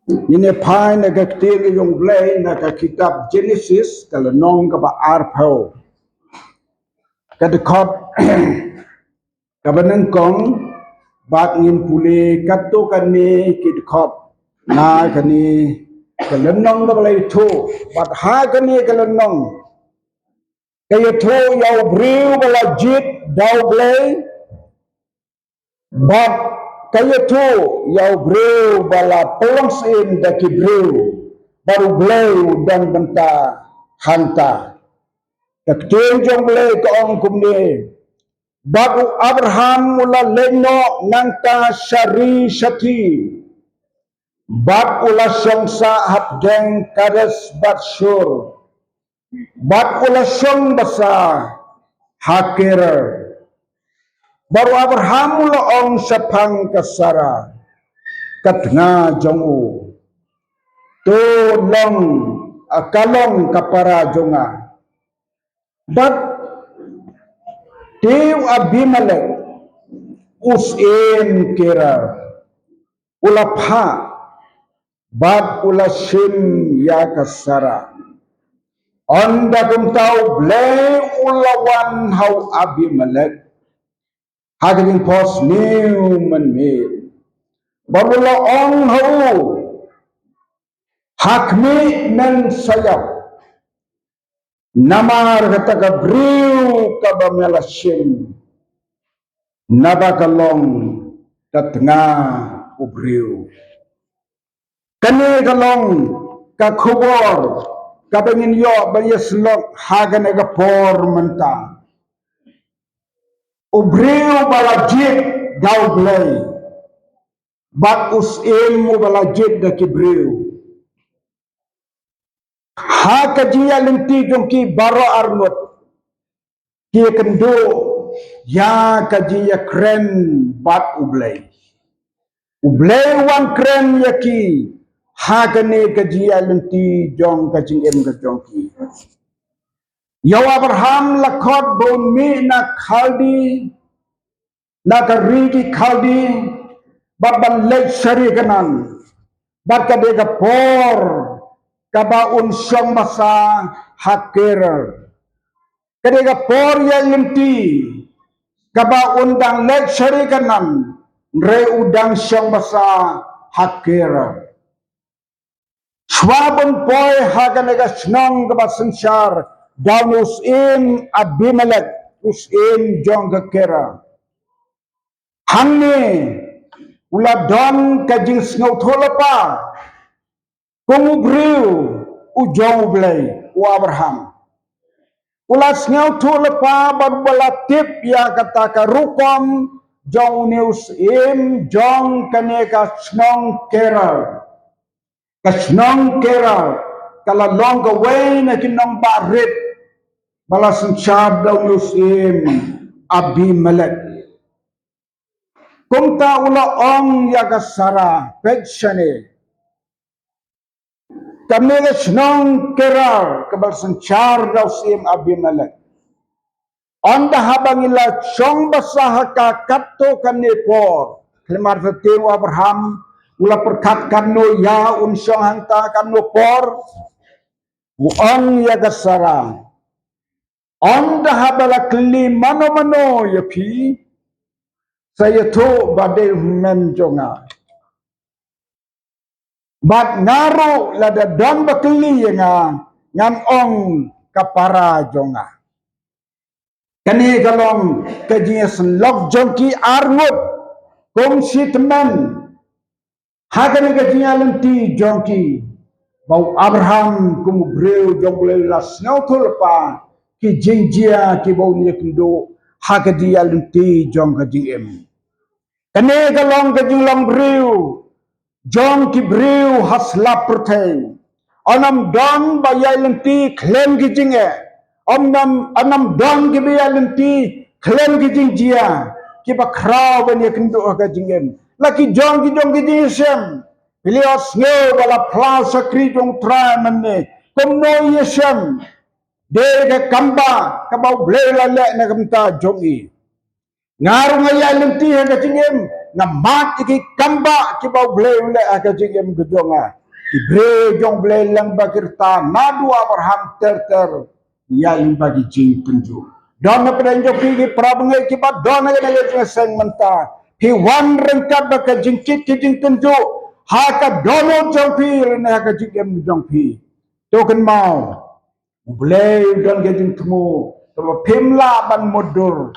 Ini pai na kaktir yung blay na kitab Genesis kalau nong ka ba arpaw. Kadekot kabanang kong bat ngin puli kato kani kidekot na kani kalenong ka balay to bat ha kani kalenong kaya to yaw briw bala jit daw blay bat kaya to yaw briw bala pelongs in daki briw baru blay dan benta hanta kaktir jong blay kaong kumni baru Abraham mula leno nangta syari syati bat ula syongsa hapdeng kades bat syur bat ula syong basa hakir baru Abraham mula ong sapang kasara katnga jongu to long akalong kapara jonga bat Dew Abimelech usin kira ulapha bad ulasim yakasara onda kumtau blay ulawan hau Abimelech haging pos new manmil babula ong hau hakmi nan sayap namar kata briu kabamelasim nabakalong tatnga ubriu kani kalong kakubor kabengin yo bayeslok hagan agapor menta ubriu balajit gaublay bat usim balajit dakibriu ha kajiya linti jongki baro arnut ki kendo ya kajiya kren bat ublay wan kren yaki ha kane kajiya linti jong kajingem ka jongki yo Abraham lakot bon mi na khaldi na karigi khaldi baban lek sari kanan bat kadega por kabaun syong masa hakir kadega por ya linti kabaun dang lek syari kanan re udang syong masa hakir swabun poy haganega snong kabasensyar daunus in Abimelech usin jong kakira hangne uladon kajing sngaw tholapa kumubriu ujong ublay u Abraham ulas ngaw tulapa barbalatip ya kataka rukom jong neus im jong kaneka snong kera kasnong kera kala long away na kinong barit balasan siya daw neus im Abimelech kumta ula ong yagasara pedsyane kami snong kerar kabalsan char daw sim Abimelech onda habang ila syong basaha ka katto kanipor klimar tew Abraham ula perkat kanno ya unsyong hanta kanno por uang ya gasara onda habala kli mano yapi saya to bade menjonga bat ngaro lada don bakli nga ngan ong kapara jonga kani galong kajias log jongki arnut kong sitman hagan kajiya lenti jongki bau Abraham kum breu jongle las nautul pa ki jinjia ki bau ni kendo hagadiya lenti jong kajiem kani galong kajilong breu Jong kibriu hasla pertai. Anam dong bayai lenti klem gijinge. Anam dong kibayai lenti klem gijing jia. Kiba kraw bani kendo aga jingem. Laki jong gijing sem. Pilios nge wala plau sakri jong try manne. Komno yesem. Dega kamba kabau blela le na kamta jongi. Ngarung ayai lenti aga jingem. ngamat iki kamba ki bau ble ule aka jigem gedonga ki bre jong ble lang bakirta nadu Abraham ter ya bagi jing penju don na penjo ki prabnge ki ba don na ne seng menta ki wan rengka baka jingkit ki jing penju ha ka dono jong pi ne aka jigem jong pi token mau ble don ge jing tmu to pimla ban modur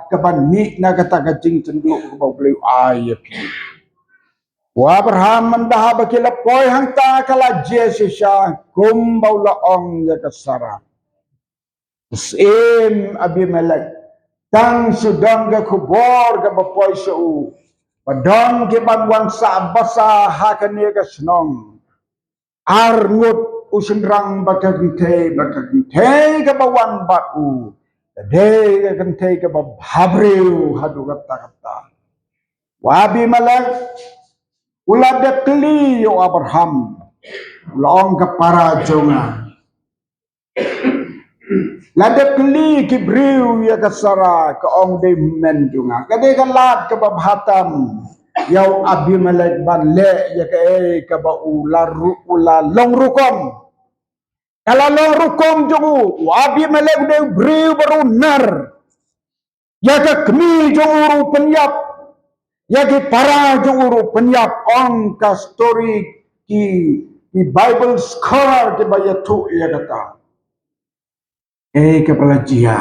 kaban ni na kata kacing cenduk ke bau beliau ayah pi. Abraham mendah bakila poi hang ta kala Jesisha kum bau laong ya kasara. Sem Abimelek tang sudang ke kubor ke bapoi seu. Padang ke banwan sa basa hakane ke senong. Arngut usenrang bakaginte ke bawan batu. Day akan take up a habriu hadu kata. Wabi malak ulah dekli yo Abraham long ke para jonga. Lada kli kibriu ya kasara ke ong de men jonga. Kade kalat ke babhatam yau Abimelek ban le ya ke ba ula long rukom. Kalau long rukom jongu Abimelek de briu baru nar. Ya ke kemi juru penyap, ya ke para juru penyap on ka story ki Bible scholar ke baya tu ya kata. Kepala jia,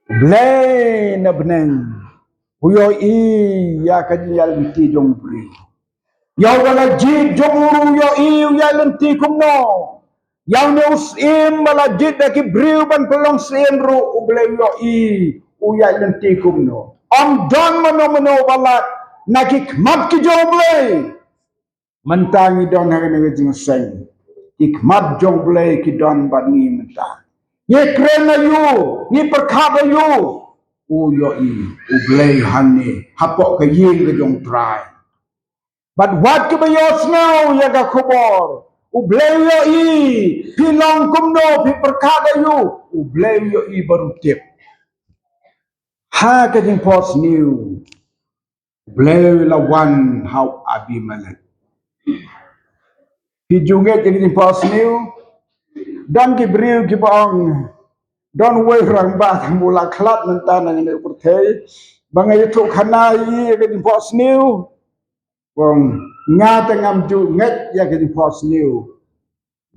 blay na beneng, huyo ya kaji ya lenti jong bri. Ya wala jid juru yo ya lenti kumno. Yang neus bala jid ki briu ban pelong senru ublay yo uya lenti kumno. Om don mano balat nakik mat ki jonglay mentangi don hagan jing seng ikmat jonglay ki don bani mentang ye krena yu ni perkaba yu uyo ublay hani hapok ke ying ke jong try but what ke bayos now ya ga khobor ublay yo pilong kumno pi perkaba yu ublay yo baru tip ha ke jing post new Bleu lawan hau Abimelek. Kijunge jadi pas new dan kibriu kibang don we rang ba mula klat mentana ni pertai bangai tu khanai jadi pas new wong ngata ngam ju nget ya jadi pas new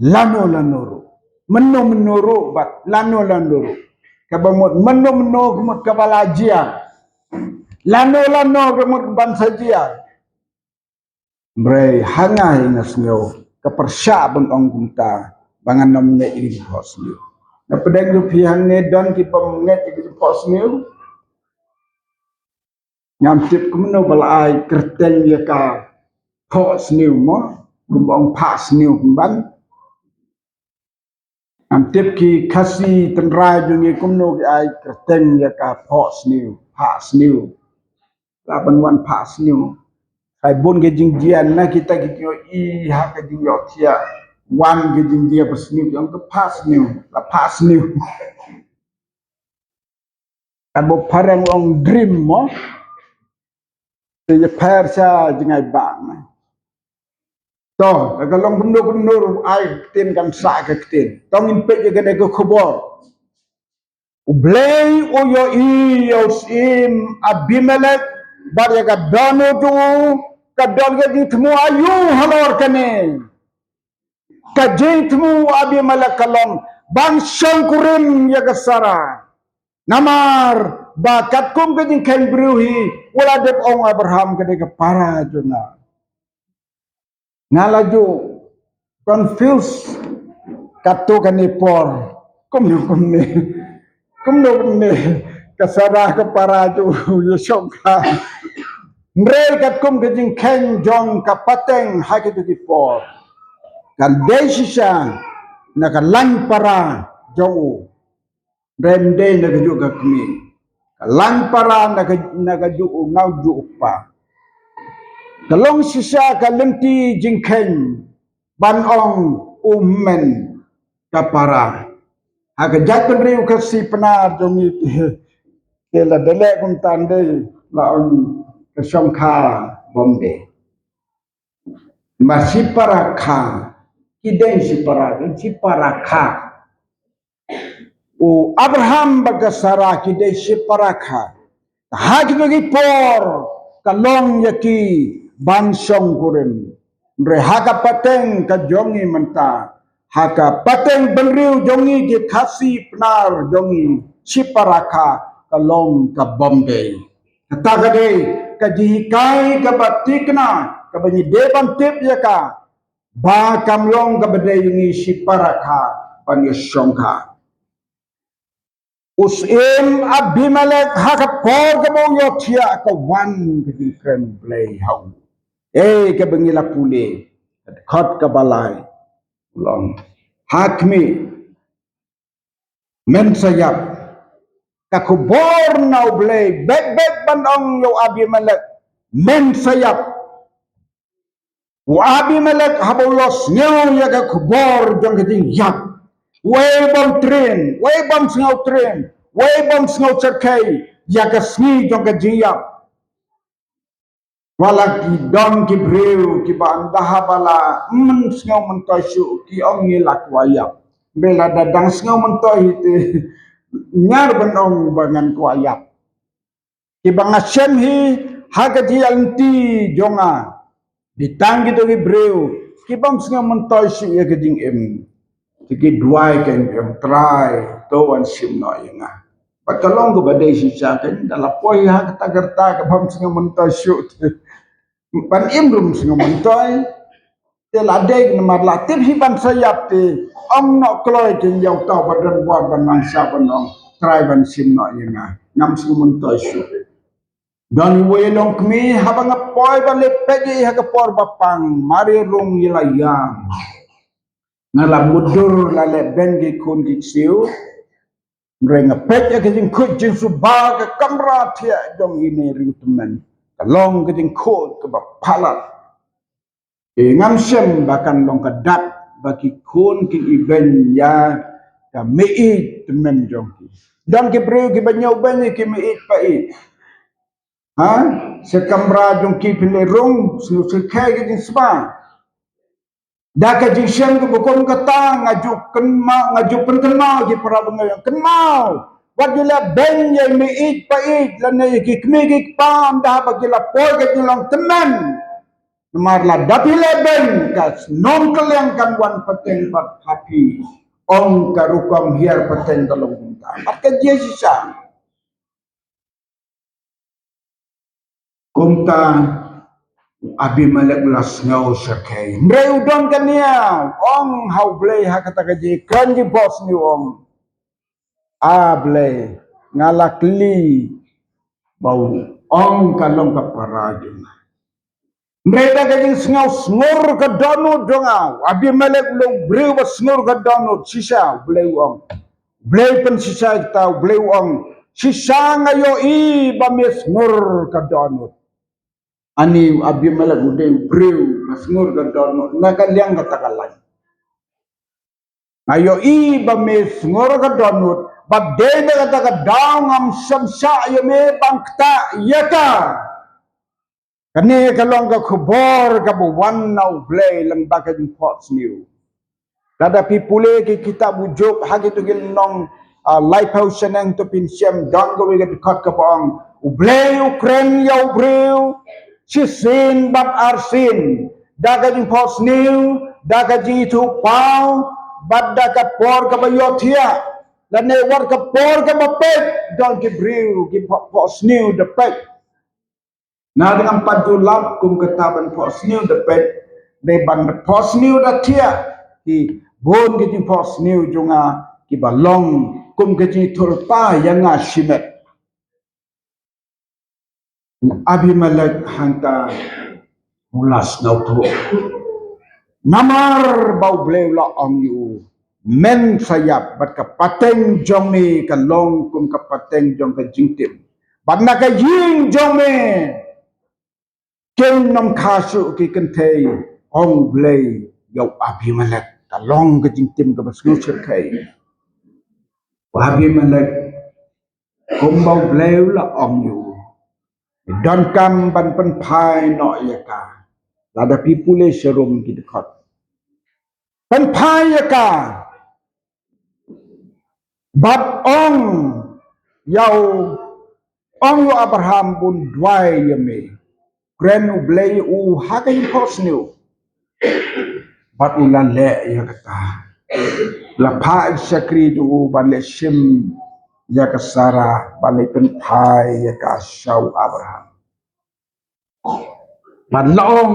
lano menuru bat lano kabamut meno kumut kabalajia lano kumut bangsa dia Bre hangai nasnyo kapersya bang ong kumta bangan namne ini posnyo. Na pedang lu pihang ne don ki pamenget ini posnyo. Nyamtip kumno balai kerteng ya ka posnyo mo kumbang pasnyo kumban. Nyamtip ki kasi tenrai jungi kumno ki ai kerteng ya ka pasnyo. Laban wan pasnyo. Hai bon ke jing jian na kita gitu ha ke jing yo tia wan ke jing dia pesniu yang ke pas niu abo parang ong dream mo te persa jing ai bang to kalau gumno ai tin kan sa ke tin tong in pe ke ne ko khobor ublei o yo sim Abimelek bar ya ka dono tu kadang jadi temu ayu halor kene kajin temu Abimelek kalong bang syangkurim ya kasara namar bakat kum kajin kain bruhi wala dep ong Abraham kene ke para juna ngalaju confused katu kene por kumne kasara ke para ju yesongka Mrel kat kum kejing keng jong kapateng haki tu kipor. Kan desisa na kalang para jong rende na kaju kakmi. Kalang para na kaju ngau ju upa. Kalong sisa kalenti jingkeng ban ong umen kapara. Haka jatun riu kasi penar jong itu. Kela delek kum tandai laon kesongka bomde masih paraka kiden si paraka o Abraham baga Sarah kiden si paraka hagi bagi por kalong yaki bansong kurim re haga pateng ka jongi menta haga pateng benriu jongi ke kasi penar jongi si paraka kalong ka bomde kata gade ka jihikai ka batikna ka banyi deban tip ya ka ba kamlong ka bade yungi si paraka pani songka usim Abimelek haka por ka mo yotia ka wan ka different play how ka bangila pule khot ka balai long hakmi men sayap kakubor na ublay bet banong yo Abimelek men sayap wa Abimelek habulos nyaw ya kakubor jong kading yap way bom singaw cerkay ya kasni jong kading yap wala ki don ki brew ki bandaha bala men singaw mentasyu ki ong ngilak wayap bela dadang singaw mentoy ite nyar benong bangan kuayap ibang asyam hi hagati alti jonga ditanggi to Hebreu kibam singa mentoy si ya geding tiki duai kan try to wan sim no yanga pakalong go badai si sa kan dala poi ha kata gerta ke bam singa mentoy shoot pan imrum singa mentoy tel adeg na marlatib hi ban sayap te om no kloy kin yau tau badan buat ban mangsa banong try ban sim no yanga ngam singa mentoy shoot dan welong kami habang apoy balik pegi hagapor bapang mari rong yilayang ngala mudur lale bengi kun gitsiu renga pet ya kajing kut jing subag kamra tia dong ini ringtemen kalong kajing kut ke bapalat ngam sem bahkan long kadat bagi kun kin event ya ka mei temen jong dan ke breu ke banyau banyi ke mei pai sekamra jong ki pilerong sukai ke jing spa da ka jing shen ko bukom kata ngajuk kenmau ki para bengai kenmau wadila ben ye mi it pa it lane ki kmi ki pam da ba ki la po ke jing long tenan mar la dapile ben ka non keleng kan wan pateng pat happy ong karukom hiar pateng kalong punta maka dia sisa kumta Abimelek las ngau sakay mreu don kania ong how blay hakata kaji kanji boss ni ong blay ngalakli bau ong kalong kaparajun mereka kaji ngau sngur ka donu donga Abimelek lo breu bas sngur ka donu sisa blay ong blay pen sisa kita blay ong sisa ngayo I bamis ngur ka donu ani Abimelek udah breu masngur gadon nakaliang katakalay ayo I bamis ngur gadon badene kata daung am samsa yeme bangta yata kani kalong ka khubor ka buwan now play lang bakad pots new kada pipule ki kitab ujuk hagi tu nong life house nang to pinsiam dang go wigat kat ka pang ublay Ukraine ya breu Sisin bab arsin daga jing pos new daga jing itu pau bad daga por ka bayotia dan ne war ka por ka bapet don ki brew ki pos new the pet na dengan padulap kum ketaban pos new the pet de ban pos new da tia ki bon ki jing pos new junga ki balong kum ki jing turpa yang asimet Abimelek hanta mulas na uto. Namar bau bleu la ong yu. Men sayap bat ka pateng jong ni ka long kum ka pateng jong ka jingtim. Bat na ka ying jong ni. Ken nam kasu ki kentay ong bleu yau Abimelek ka long ka jingtim ka basngu sirkay. Abimelek kum bau bleu la ong yu. dan kam ban pen phai no yaka lada pipule serum ki dekat pen phai yaka bat yau ong yo Abraham bun dwai yame kren u blei u hakai posnu bat ulan le yakata la pha sakri tu ban le sim yakasara ban le pen phai yaka shau Abraham ban laom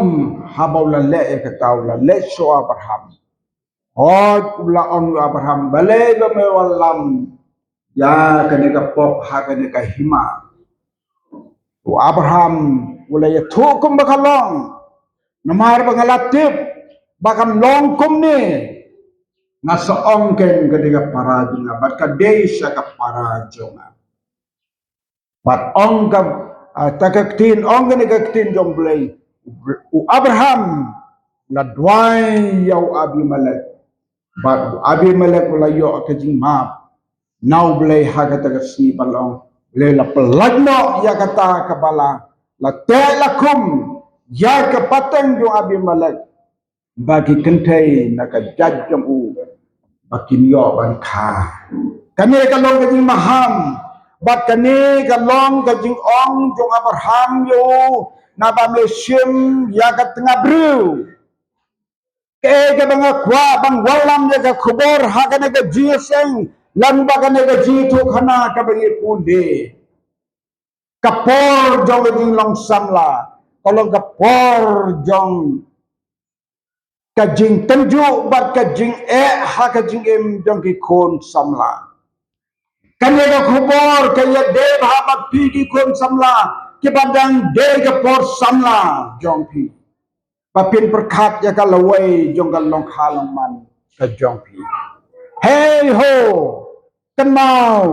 habau la le yakata la le so Abraham hot ula on Abraham bale ba me walam ya kene ka pok ha kene ka hima u Abraham ula ya thukum bakalong namar bangalatip bakam long kum ni nasa ongken kene ka parajunga bat ka desa ka parajunga bat ong ka takaktin ong kene ka tin jong blai u Abraham la dwai yau Abimelek bat Abimelek ula yo ka jing map now blay hagata ka si balong le la pelagno ya kata kabala la telakum ya ka patang jo Abimelek bagi kentai na ka jajjam u bakin yo ban kha kane ka long ka jing maham bat kane ka long ka jing ong jo Abraham yo na ba le sim ya ka tengah bru ke banga kwa bang walam ya ka khubor ha kana ka jieseng lan ba kana ka ji thu khana ka bagi punde kapor jong ding long samla kolong kapor jong ka jing tenju bat ka jing ha ka jing em jong ki khon samla kanya ka khubor kaya de ha bat pi ki khon samla ki badang de ka por samla jong pi papin perkat ya ka lawai jong ka long khalong man ka jong pi hey ho kenau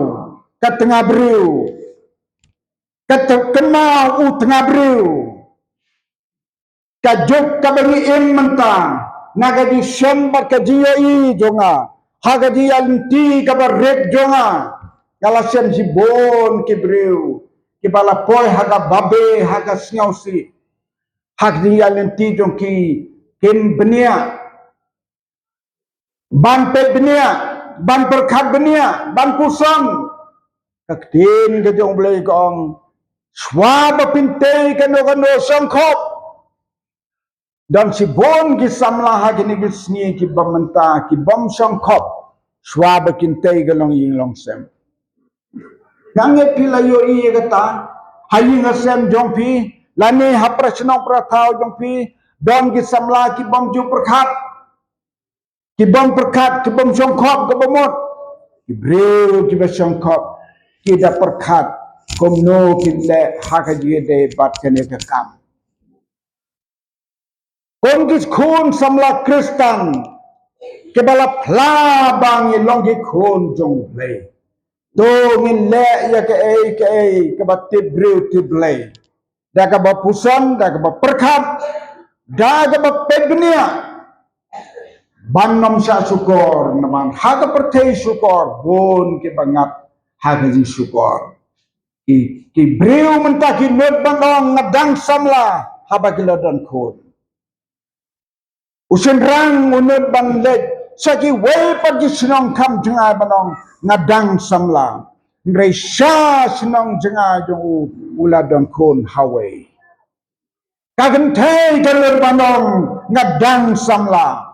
ka tengah beriu kenau u tengah beriu ka juk ka bagi im mentang naga di sembat ka jiyo i jonga haga di alti ka barret jonga kalasen si bon ki beriu ki bala poi haga babe haga snyausi hak di alti jong ki kim benia ban pe benia ban perkat benia ban pusang kaktin ke jong blai kong swab pinte kano kano sangkop dan si bon ki samla ha kini ki sngi ki bamanta ki bom sangkop swab kinte galong ying long sem nange pilayo i kata hayi ngasem jong pi lani ha prasnong prathau jong pi don ki samla ki bom ju perkat ki bom perkat ki bom sangkop ki bomot ki breu ki sangkop ki da perkat komno kille haka jide bat kene ke kam kon kis khun samla kristan ke bala phla bang ye long ki khun jong ble to ngin le ya ke bat te breu te ble da ka ba pusan da ka ba perkat da ka ba pegnia ban nom sa sukor naman haka pertei sukor bon ke bangat haka ji sukor ki breu mentah ki not bandong ngadang samla haba kiladan khon usen rang unut ban let saki way pagi sinong kam jenga bandong ngadang samla ngrei sha sinong jenga jong uladan khon hawe kagen thai kalur bandong ngadang samla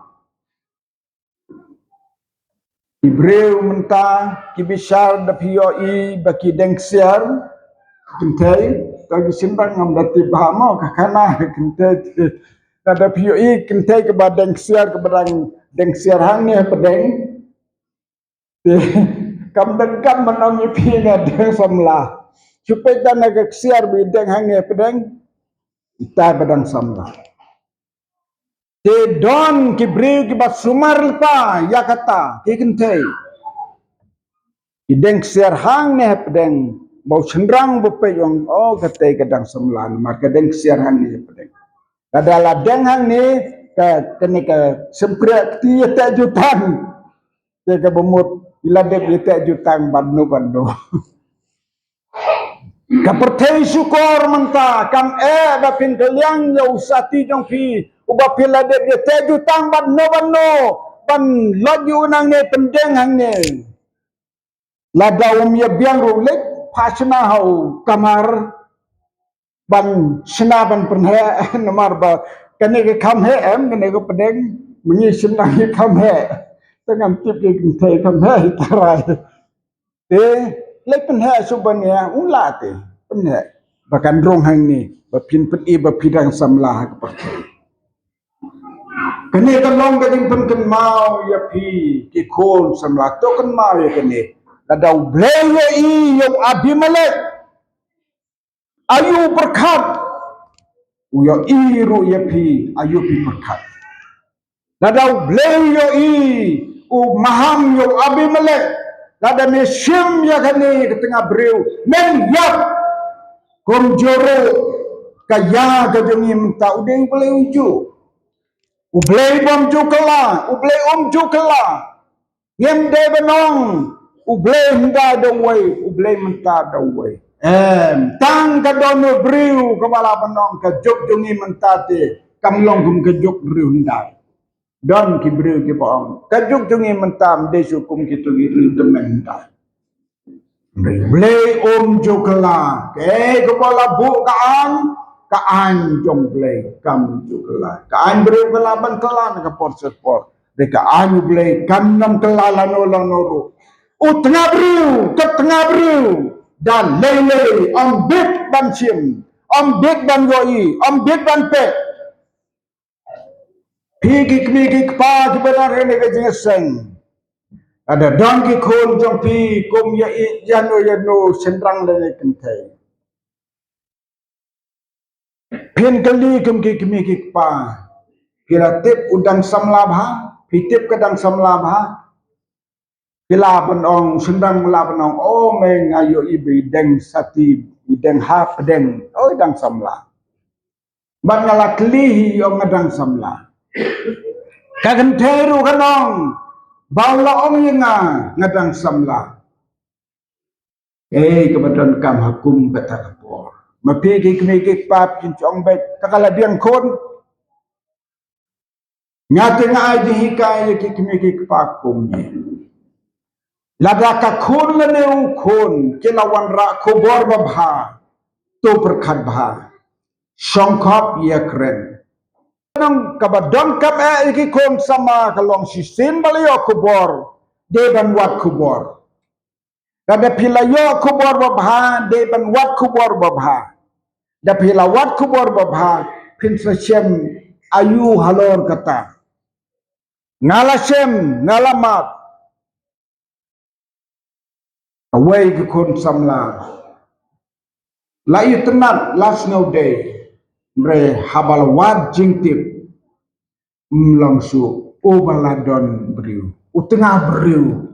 Ibreu mentah kibisar da pio i baki dengsiar kintai tagi simbang ngam dati bahamo kakana kintai da pio i kintai ke badeng siar ke badang dengsiar hang ni pedeng kam dan kam menang pi na deng samla supaya dan agak siar bi deng hang ni pedeng ita badang samla te don ki breu ki bat sumar pa ya kata ki kintai ideng siar hang ne pedeng bau cendrang bu pe yong oh kate kadang semlan mar kadang siar hang ne pedeng kadala deng hang ne ka kene ka sempre ti ta jutan te ka bumut ila de te jutan bandu bandu Kapertei syukur menta kam bapin kaliang ya usati jong pi ubapila de teju tang ban no ban loju nang ne pendeng hang ne ladau ya biang rulek pasna hau kamar ban sna ban penhe namar ba kane ke kam he kane ke pendeng mengi sna ke kam he tengam tip ke thei kam he tarai lek penhe subanya ulate penhe bahkan rong hang ni bapin peti bapidang samlah ke pakai kene kan long gading pen kan mau ya pi ki khol samlah to kan mau ya kene ladau blewe i yo abimelek ayu berkat uya iru ya pi ayu pi berkat ladau blewe i maham yo abimelek lada mesyem ya kene ke tengah breu men yap kom joro kaya gajengi menta udeng boleh uju ublei bom jukela ublei jukela ngem de benong ublei menta dawai ublei menta dawai tang ka dono briu kepala benong ka juk jungi menta te kamlong kum ka juk briu ndai don ki briu ki bom ka juk jungi menta de sukum ki tu briu temen ndai Blay jukela ke kepala bu kaan jong blay kam jukela kaan beri kelaban kelan ke por sepor de kaan blay kam nam kelala noloru tengah briu dan lele bit ban sim bit ban yoi bit ban pe pigi pa kebenaran ne ke jengeseng ada dangki khol jong pi kum ya yano sendrang le kentai pin kali kum ki kimi ki pa kira tip udang samlabha pitip kadang samlabha kila benong sendrang la benong me ngayo ibi deng sati deng ha pedeng dang samla bangala klihi yo ngadang samla kagen teru kanong bala yinga ngadang samla kebetulan kam hakum kata kapor mapigi kemikik pap cincong baik kakala biang kon ngate ngaji hikai ki kemikik pakum ni lada ka kun lene ukun kilawan ra kubor babha tu perkat bha songkop ya keren nang kabadon kam ki kon sama kalong sisin balio kubor deban wat kubor kada pilayo kubor babha deban wat kubor babha da pilawat kubor babha pinsachem ayu halor kata ngalasem ngalamat away ke kon samla la yu tenat last no day bre habal wat jingtip mlangsu obaladon briu utengah briu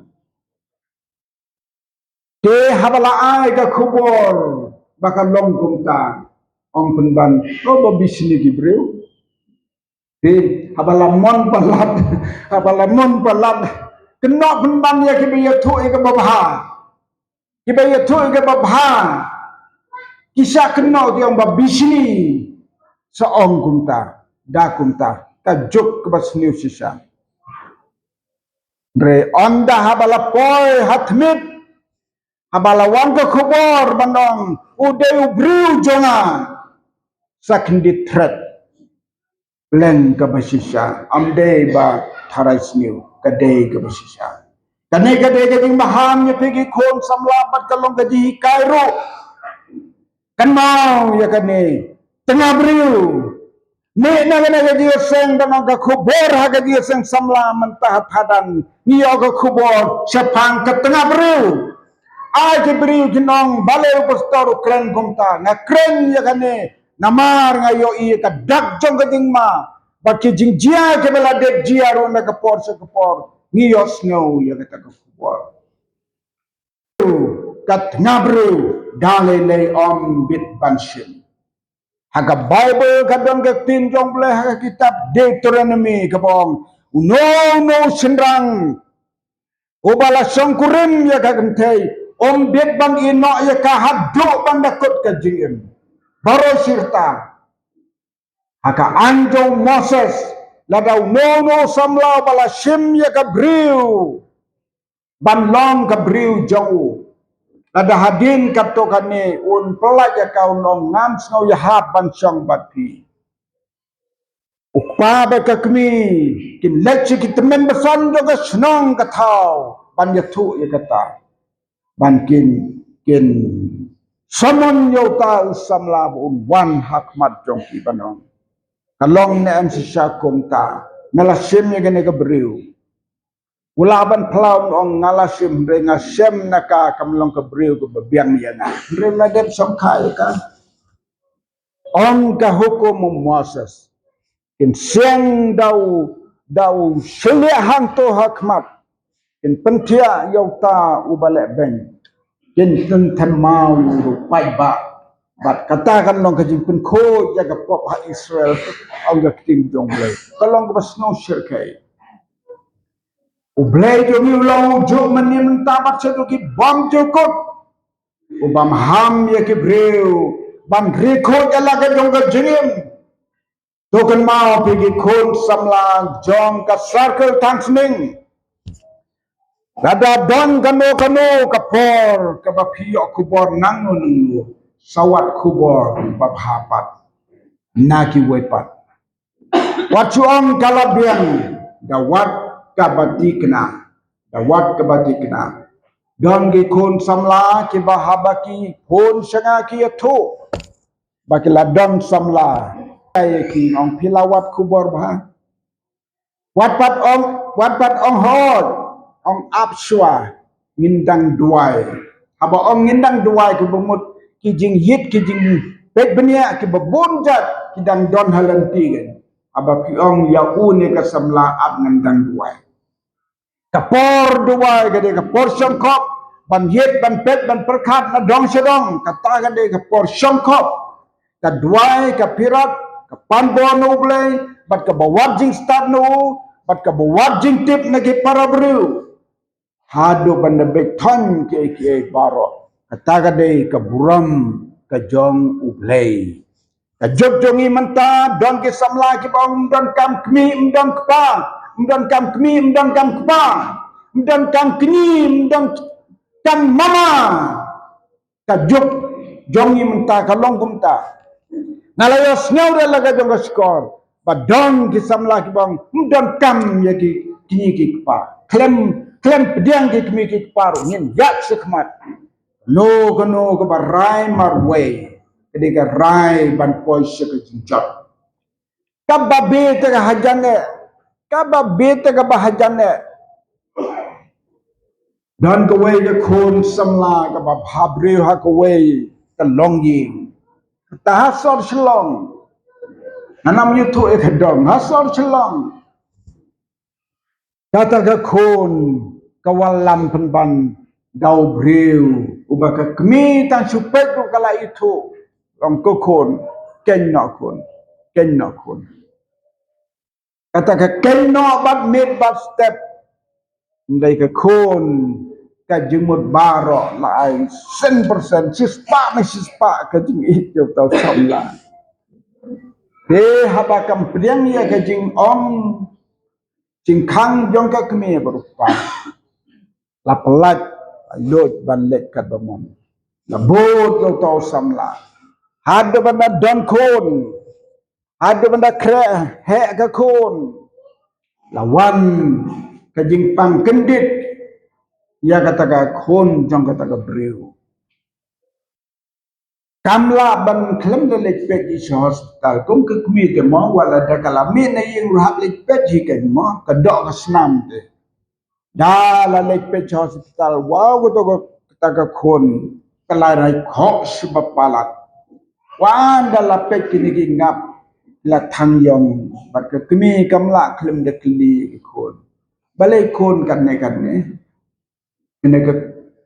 ke habala ai ka kubor bakal longkum ta ong penban babisni ki briu habalamon palat kena penban ya kibaya tu ke babha kisah kena yang babisni seong kumta da kumta kajuk ke basniu sisa bre onda habala poi hatmit habalawan ke kubor bandong udeu briu jonga sakndi threat leng ke basisa amde ba tharasniu kadai ke basisa kane kadai maham ye pergi kon samlabat kalong gaji kairo kan mau ya kane tengah briu ne na gaji seng dan ga kubur ha gaji seng samla mentah hadan ni ga kubur sepang ke tengah briu ai ke briu kinong bale pastor kren komta na kren ya kane namar ngayo i ka dak jong gading ma baki jingjia ke bela dek jia ro na kapor se kapor ni yo snow ya kata kapor kat ngabru dale le om bit banshim haga bible kadang ke tin jong ble haga kitab Deuteronomy kapong no sendrang obala songkurim ya kagentei Bet bang ino ya kahaduk bang dakot ka jingim. Baro sirta. Haka anjong Moses ladaw nono samlaw bala sim ya kabriu. Banlong kabriu jauh. Lada hadin kapto kani un pelaja kau nong ngams ngau yahab ban syang bati. Ukpa ba kami kin lechi ki temen besan jo ka senang ka thau ban yathu ya kata. Ban kin samon yo ta usam la un wan hakmat jong ki banong. Kalong ne am sisakum ta ngalasim ya gane ka beriu. Ulaban pelaun ong ngalasim renga sem naka kamlong ka beriu ka babiang yana. Renga dem songkai ka. Ong ka hukum Moses. In siang dau selia hantu hakmat in pentia yauta ubale beng in tenten mau rupai ba bat katakan long kajing pen ko jaga pop ha Israel au ga tim jong le kalong ba snow shirkai ublai jo mi ulau jo menim tabat sedu ki bom jokot ubam ham ya ki breu ban riko jala ga jong ga jingim token mau pergi kun samlang jong ka circle tangsning. Dada don kano kapor kabapio kubor nango nungu sawat kubor babhapat naki wepat. Wachuang kalabian dawat kabatikna dawat kabatikna. Don gi kun samla ki bahabaki pun sengaki itu baki ladon samla. Ki ong pilawat kubor bah watpat ong hod ong apswa ngindang duai haba ong ngindang duai ku bumut kijing yit kijing pet benia ki babunjat kidang don halantigen aba ki ong yaune ka samla ap ngindang duai kapor duai gade kapor songkop ban yit ban pet ban perkat na dong sedong kata gade kapor songkop ka duai ka pirat kapan bono blay bat ka bawajing start no bat ka bawajing tip nagi para bru hado banda beton ke baro kataga de ka buram ka jong ublay ka jogjongi manta don ke samla ki bang don kam kmi don kpa don kam kmi don kam kpa don kam kni don kam mama ka jog jongi manta ka longkum ta ngalayos ngau laga jong skor badong ki samla ki bang mudon kam ya ki kini ki kpa klem pediang ki kmi ki kpa ngin yak sekmat no kono ko barai marwe ketika rai ban poi se ki jinjat kababe te hajane kababe te bahajane dan ko we ke khon samla ka ba bhabre ha ko we ka longi tahasor selong nanam yutu ekadong hasor selong kata ka khon kawalam penban dau breu ubaka kmi tang supet tu kala itu long ko khon kenno khon kata ka kenno bat mid bat step ndai ka khon ka jumut baro lai 100% sispa ka jing itu tau samla haba kam priang ya ka jing om jing khang jong ka kmi berupa la pelat lot ban let kat bamom la bot yo tau samla hada banda don khon hada banda kre he ka khon lawan ka jing pang kendit ya kata ka khon jong kata ka breu kamla ban klem de lek pek is hospital kum ke kmi te mo wala da kala min na yeng rahab lek pek hi ken mo ka do ka snam te da la lek pek hospital wa go to kata ka khon kala rai kho sebab palat wan da la pek kini ki ngap la thang yong bat ka kmi kamla klem de kli khon balai khon kan ne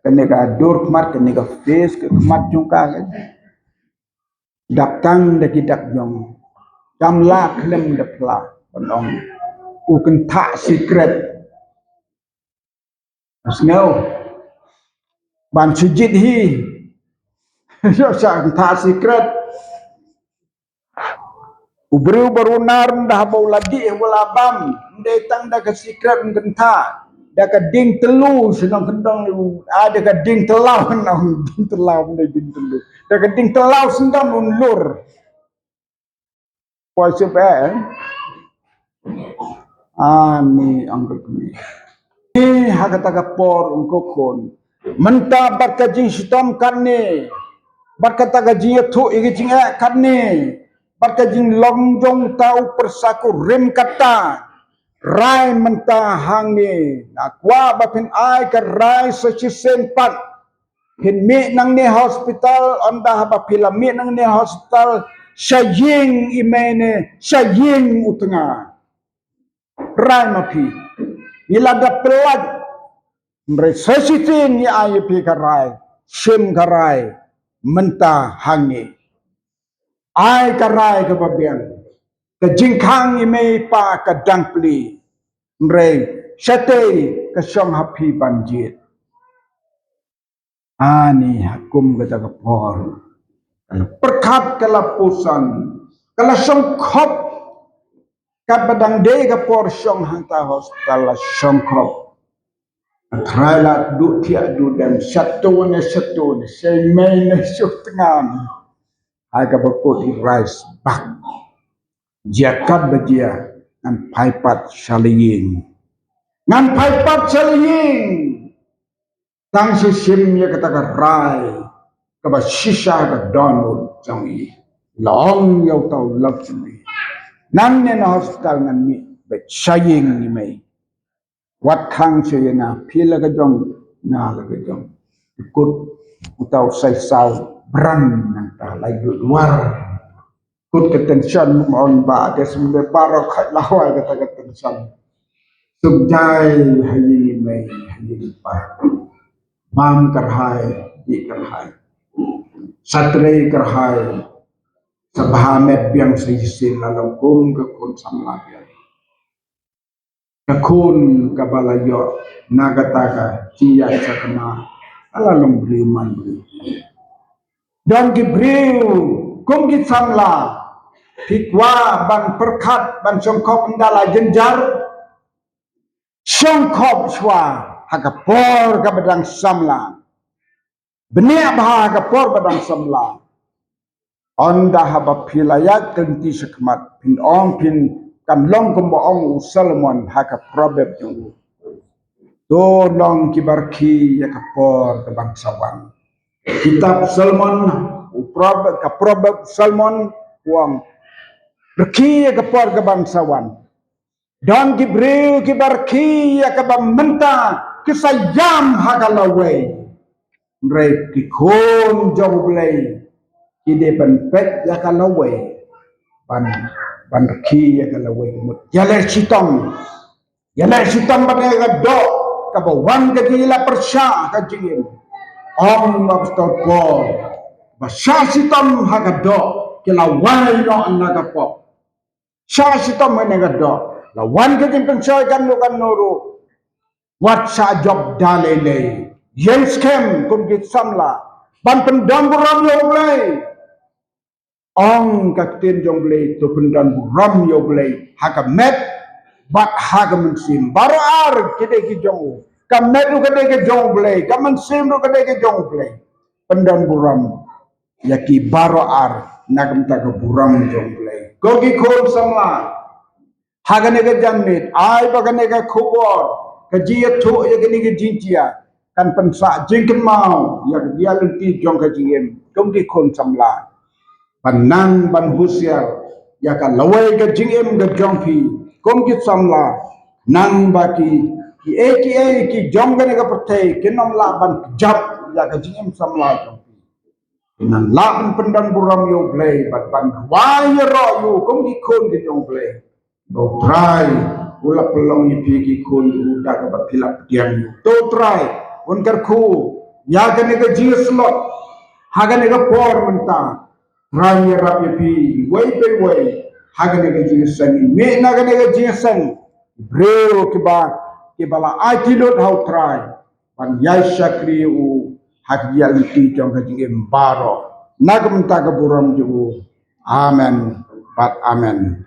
kene ka dor mat kene ka face ke mat jong ka dak tang de kidak jong kam la klem de pla panong u kan tha secret asnau ban sujid hi yo sang tha secret ubru barunar dah bauladi walabam ndai tang dah ke secret ngentha dah ke ding telu senang kendang ada ke ding telau nang ding telau ndai ding telu dah ke ding telau sendang unlur puasa pe ani angkat ni ni hakata kapor ungkokon menta barkajing sitam karne barkata gaji thu igijing karne barkajing longjong tau persaku rem kata rai menta hangi nakwa bapin ai ke rai sechisen pat hin mi nang ni hospital onda bapila mi nang ni hospital saying imene saying utenga rai mapi ilada pelat resesitin ya ayepi karai sim karai menta hangi ai karai ke babian ke jingkang ime pa ke dangpli mrei sate ke song happy banjir ani hakum kata kapor perkat kelapusan kala songkop kat badang de kapor song hanta hospital songkop Trailat du tiak du dan satu ne saya main syuk tengan aga bakut di rice bak jakat bajia ngan paipat saliyin ngan paipat saliyin tang sisim ya kata rai kaba shisha ka download jangi long yau tau love ni nan ne na hospital ngan mi be saying ni mai wat khang che na phila ka jong na la ka jong kut utau sai sau bran nang ta lai du luar kut ke tension mon ba ke sembe baro khat la wa ka ta tension sum jai hayi mai hayi pa mam karhai di karhai satre karhai sabha met biang sai sin la long kum ke kun sam la ya kun kabalayo nagataka ciya sakama ala long briman bri dan gibriu kum git samla fikwa ban perkat ban songkop ndala jenjar songkop shwa hakapor ka badang samla benia bah hakapor badang samla onda haba pilayat kenti sekmat pin ong pin kan long kumbo ong Solomon haka probab yung do long kibarki ya kapor ke bangsawan kitab Solomon probab ka probab Solomon uang berki ya kapor ke bangsawan dan gibril kibarki ya ke bamenta kisayam haka lawe mereka kikon jauh belai kide penpet ya kalawe ban ki ya kalawe mut yaler sitam pada gado kabawan ka dila persya ka jingin om mabstor ko basya sitam hagado kilawai no annaga po sya sitam menegado lawan ka din pensya kan no kan noro wat sa job dalele yen scam kum git samla ban pendam buram yo blai ong kaktin jong blai to pendan buram yo blai haka met bat haka mensim baru ar kide ki jong kamet ru kide ki jong blai kamen sim ru kide ki jong blai pendan buram yaki baru ar nagam ta ka buram jong blai gogi khol samla haka ne ka janmit ai ba ne ka khobor ka jiya tho ya ni ki jintia kan pensa jingken mau ya dia lenti jong ka jingem gogi khol samla panang ban husiar ya ka lawai ka jingem ga jongpi kom ki samla nang baki ki jong ga ga pertai kenom la ban jap ya ka jingem samla jongpi nan la ban pendan buram yo blai bat ban wai ro yo kom ki kon ki jong blai do try ula pelong ni pi ki kon uda ga bat pilap diam yo to try on kar khu ya ga ne ga slot ha ga ne ga por menta rami rapi pi way pe way hagane ga jinsan me na ga ga jinsan breo ke bala atilot how try pan yai shakri u hak ya uti jong ka jing baro nagam ta ka buram ju amen pat amen